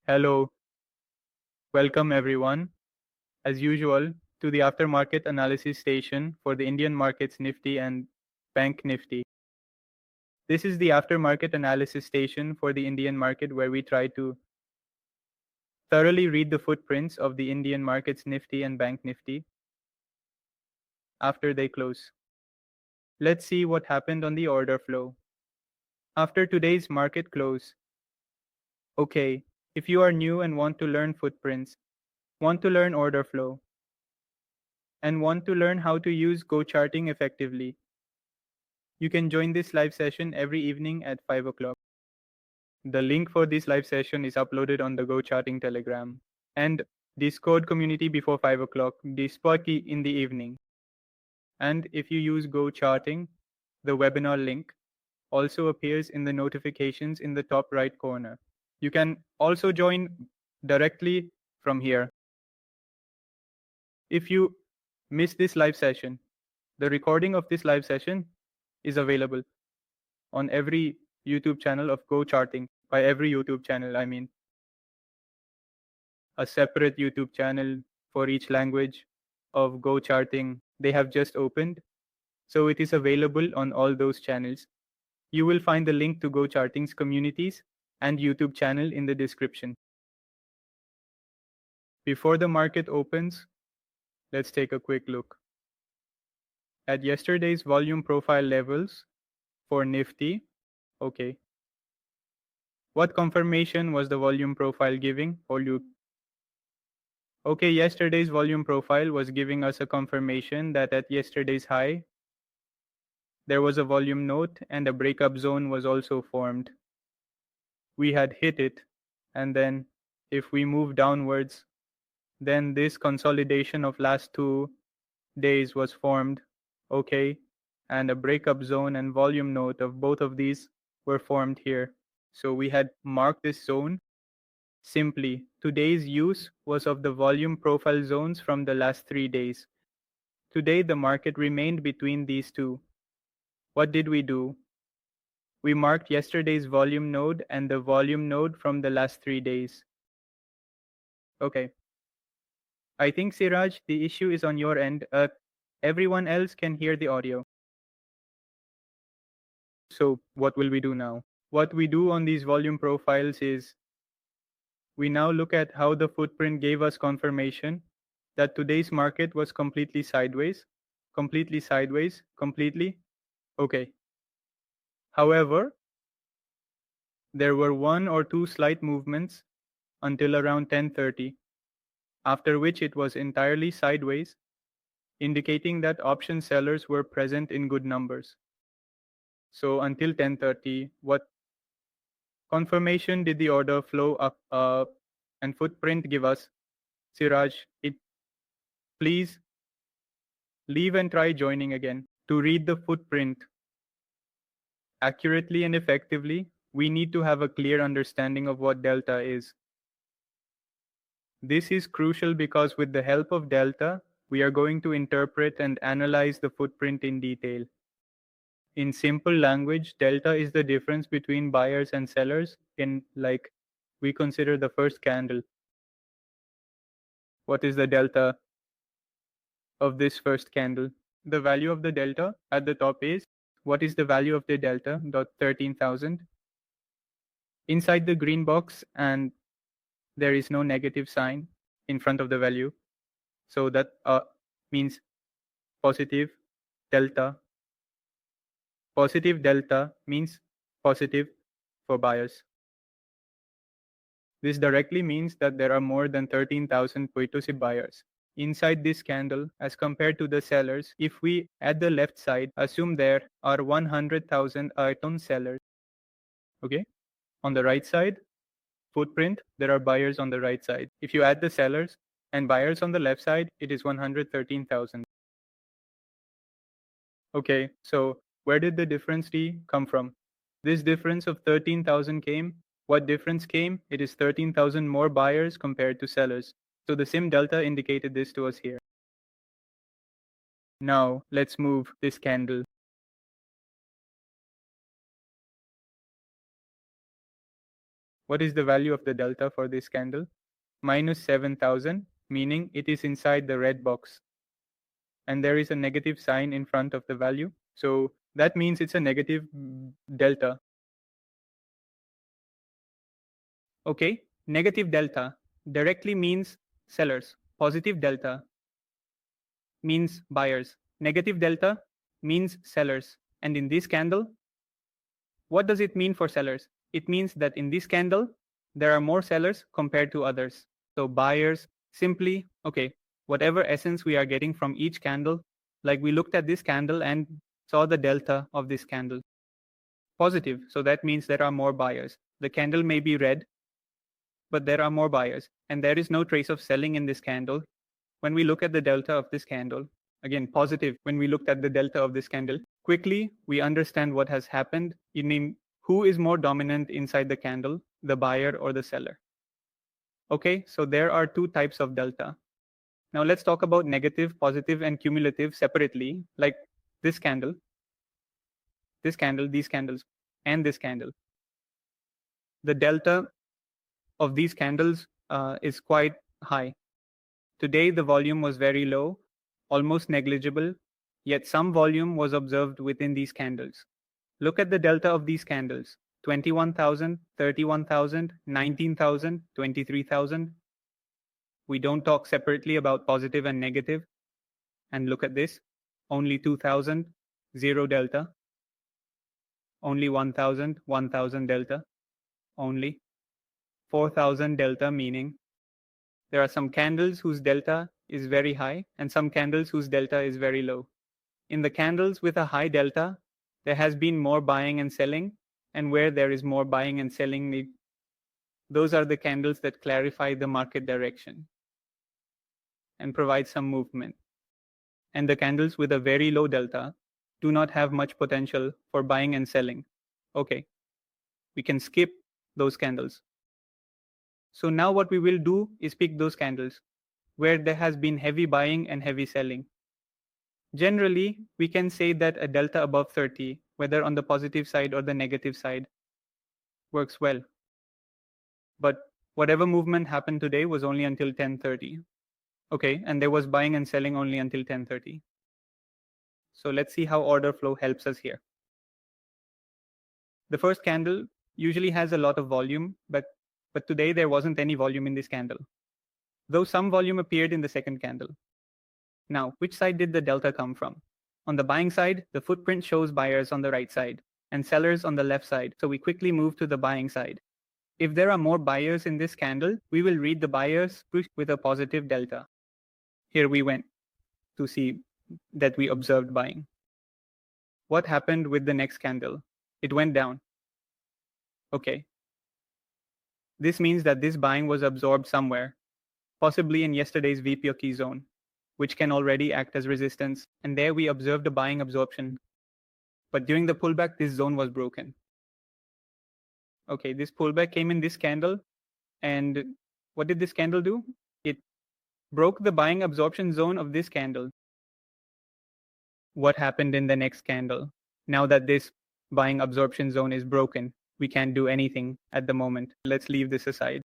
Hello, welcome everyone, as usual, to the aftermarket analysis station for the Indian markets Nifty and Bank Nifty. This is the aftermarket analysis station for the Indian market where we try to thoroughly read the footprints of the Indian markets Nifty and Bank Nifty after they close. Let's see what happened on the order flow. After today's market close, okay, if you are new and want to learn footprints, want to learn order flow, and want to learn how to use GoCharting effectively, you can join this live session every evening at 5 o'clock. The link for this live session is uploaded on the GoCharting Telegram and Discord community before 5 o'clock, Dispaki in the evening. And if you use GoCharting, the webinar link also appears in the notifications in the top right corner. You can also join directly from here. If you miss this live session, the recording of this live session is available on every YouTube channel of GoCharting. By every YouTube channel, I mean a separate YouTube channel for each language of GoCharting they have just opened. So it is available on all those channels. You will find the link to GoCharting's communities and YouTube channel in the description. Before the market opens, let's take a quick look at yesterday's volume profile levels for Nifty. Okay. What confirmation was the volume profile giving for you? Okay, yesterday's volume profile was giving us a confirmation that at yesterday's high, there was a volume note and a breakup zone was also formed. We had hit it, and then if we move downwards, then this consolidation of last 2 days was formed, okay, and a breakup zone and volume note of both of these were formed here. So we had marked this zone. Simply, today's use was of the volume profile zones from the last 3 days. Today, the market remained between these two. What did we do? We marked yesterday's volume node and the volume node from the last 3 days. Okay. I think, Siraj, the issue is on your end. Everyone else can hear the audio. So what will we do now? What we do on these volume profiles is we now look at how the footprint gave us confirmation that today's market was completely sideways. Okay. However, there were 1 or 2 slight movements until around 10:30, after which it was entirely sideways, indicating that option sellers were present in good numbers. So until 10:30, what confirmation did the order flow up and footprint give us? Siraj, please leave and try joining again. To read the footprint accurately and effectively, we need to have a clear understanding of what delta is. This is crucial because with the help of delta, we are going to interpret and analyze the footprint in detail. In simple language, delta is the difference between buyers and sellers in, like, we consider the first candle. What is the delta of this first candle? The value of the delta at the top is, what is the value of the delta? 13,000. Inside the green box, and there is no negative sign in front of the value. So that means positive delta. Positive delta means positive for buyers. This directly means that there are more than 13,000 Poitosi buyers inside this candle as compared to the sellers. If we at the left side assume there are 100,000 item sellers, okay, on the right side footprint there are buyers on the right side. If you add the sellers and buyers on the left side, it is 113,000. Okay, so where did the difference come from? This difference of 13,000 came. What difference came? It is 13,000 more buyers compared to sellers. So the sim delta indicated this to us here. Now let's move this candle. What is the value of the delta for this candle? Minus 7,000, meaning it is inside the red box. And there is a negative sign in front of the value. So that means it's a negative delta. Okay, negative delta directly means sellers. Positive delta means buyers. Negative delta means sellers. And in this candle, what does it mean for sellers? It means that in this candle, there are more sellers compared to others. So buyers simply, okay, whatever essence we are getting from each candle, like we looked at this candle and saw the delta of this candle. Positive, so that means there are more buyers. The candle may be red, but there are more buyers, and there is no trace of selling in this candle. When we look at the delta of this candle, again, positive, when we looked at the delta of this candle, quickly we understand what has happened, meaning who is more dominant inside the candle, the buyer or the seller. Okay, so there are two types of delta. Now let's talk about negative, positive, and cumulative separately, like this candle, these candles, and this candle. The delta of these candles is quite high. Today, the volume was very low, almost negligible, yet some volume was observed within these candles. Look at the delta of these candles: 21,000, 31,000, 19,000, 23,000. We don't talk separately about positive and negative. And look at this, only 2,000, 0 delta. Only 1,000, 1,000 delta. Only 4,000 delta, meaning there are some candles whose delta is very high and some candles whose delta is very low. In the candles with a high delta, there has been more buying and selling, and where there is more buying and selling, those are the candles that clarify the market direction and provide some movement. And the candles with a very low delta do not have much potential for buying and selling. Okay, we can skip those candles. So now what we will do is pick those candles where there has been heavy buying and heavy selling. Generally, we can say that a delta above 30, whether on the positive side or the negative side, works well. But whatever movement happened today was only until 10:30. Okay, and there was buying and selling only until 10:30. So let's see how order flow helps us here. The first candle usually has a lot of volume, but today there wasn't any volume in this candle, though some volume appeared in the second candle. Now, which side did the delta come from? On the buying side, the footprint shows buyers on the right side and sellers on the left side, so we quickly move to the buying side. If there are more buyers in this candle, we will read the buyers push with a positive delta. Here we went to see that we observed buying. What happened with the next candle? It went down. Okay. This means that this buying was absorbed somewhere, possibly in yesterday's VPOK zone, which can already act as resistance, and there we observed a buying absorption. But during the pullback, this zone was broken. Okay, this pullback came in this candle, and what did this candle do? It broke the buying absorption zone of this candle. What happened in the next candle? Now that this buying absorption zone is broken, we can't do anything at the moment. Let's leave this aside.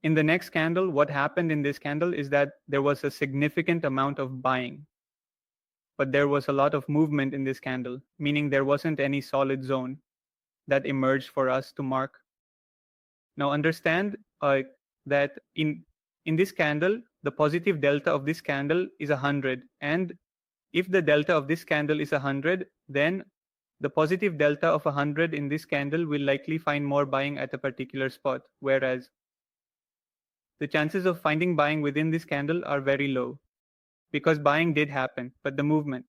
In the next candle, what happened in this candle is that there was a significant amount of buying, but there was a lot of movement in this candle, meaning there wasn't any solid zone that emerged for us to mark. Now understand that in this candle, the positive delta of this candle is 100. And if the delta of this candle is 100, then the positive delta of 100 in this candle will likely find more buying at a particular spot, whereas the chances of finding buying within this candle are very low, because buying did happen, but the movement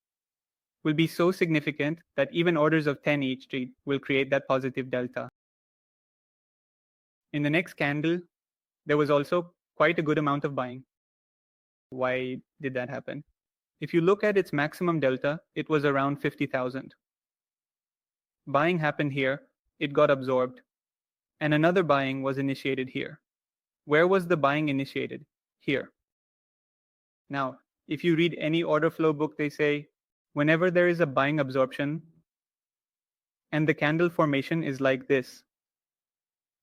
will be so significant that even orders of 10 each trade will create that positive delta. In the next candle, there was also quite a good amount of buying. Why did that happen? If you look at its maximum delta, it was around 50,000. Buying happened here, it got absorbed, and another buying was initiated here. Where was the buying initiated? Here. Now, if you read any order flow book, they say whenever there is a buying absorption and the candle formation is like this,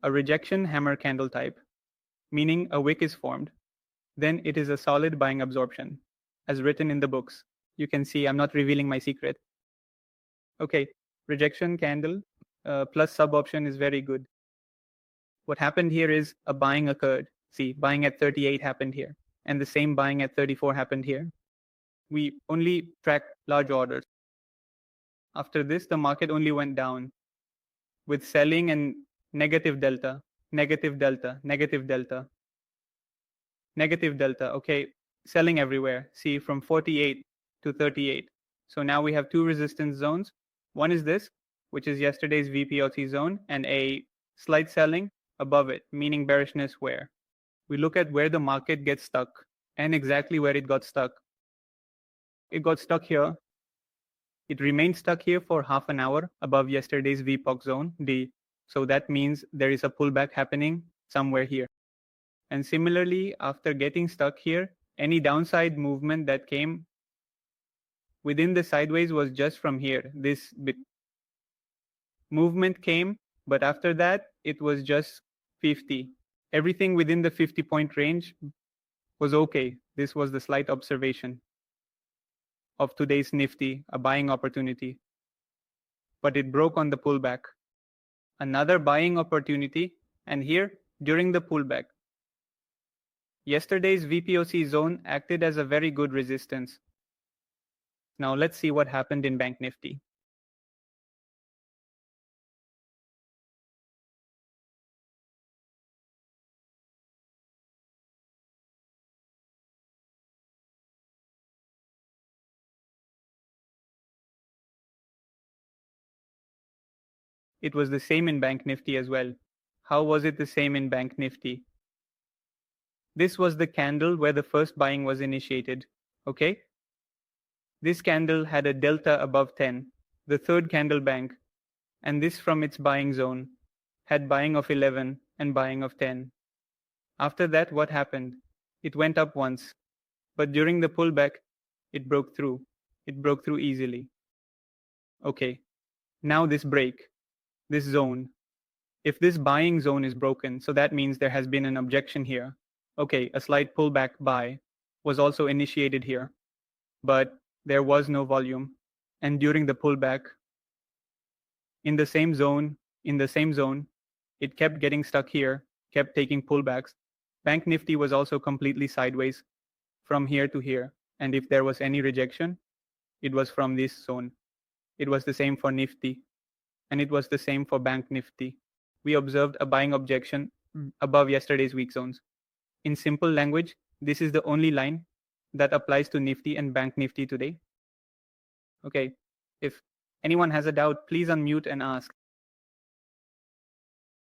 a rejection hammer candle type, meaning a wick is formed. Then it is a solid buying absorption, as written in the books. You can see I'm not revealing my secret. Okay, rejection candle plus sub option is very good. What happened here is a buying occurred. See, buying at 38 happened here, and the same buying at 34 happened here. We only track large orders. After this, the market only went down with selling and negative delta, negative delta, negative delta, negative delta. Okay, selling everywhere. See, from 48 to 38. So now we have two resistance zones. One is this, which is yesterday's VPOT zone, and a slight selling above it, meaning bearishness where? We look at where the market gets stuck and exactly where it got stuck. It got stuck here. It remained stuck here for half an hour above yesterday's VPOC zone, D. So that means there is a pullback happening somewhere here. And similarly, after getting stuck here, any downside movement that came within the sideways was just from here. This bit movement came, but after that, it was just 50. Everything within the 50-point range was okay. This was the slight observation of today's Nifty, a buying opportunity. But it broke on the pullback. Another buying opportunity, and here, during the pullback. Yesterday's VPOC zone acted as a very good resistance. Now let's see what happened in Bank Nifty. It was the same in Bank Nifty as well. How was it the same in Bank Nifty? This was the candle where the first buying was initiated. Okay? This candle had a delta above 10, the third candle bank, and this from its buying zone had buying of 11 and buying of 10. After that, what happened? It went up once, but during the pullback, it broke through. It broke through easily. Okay, now this break, this zone. If this buying zone is broken, so that means there has been an objection here. Okay, a slight pullback buy was also initiated here, but there was no volume. And during the pullback, in the same zone, it kept getting stuck here, kept taking pullbacks. Bank Nifty was also completely sideways from here to here. And if there was any rejection, it was from this zone. It was the same for Nifty, and it was the same for Bank Nifty. We observed a buying objection above yesterday's weak zones. In simple language, this is the only line that applies to Nifty and Bank Nifty today. Okay, if anyone has a doubt, please unmute and ask.